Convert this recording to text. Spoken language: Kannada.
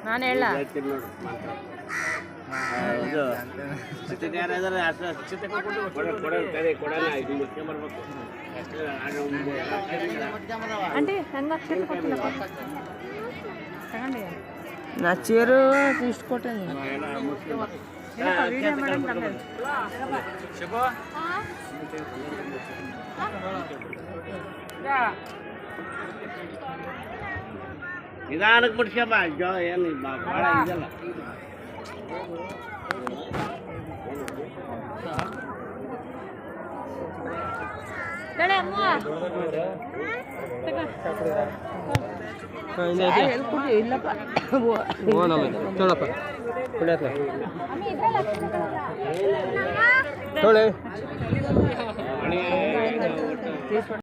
ನಾನು ಹೇಳ ಆಂಟಿ ಹೆಂಗ ತಗೊಂಡಿ ನಾ ಚೇರು ಇಷ್ಟು ಕೊಟ್ಟೆ ನಿಧಾನಕ್ಕೆ ಬಿಡ್ಸ್ಯಪ್ಪ ಏನು ಭಾಳ ಇದಲ್ಲ ಇಲ್ಲಪ್ಪ ತೊಳೆ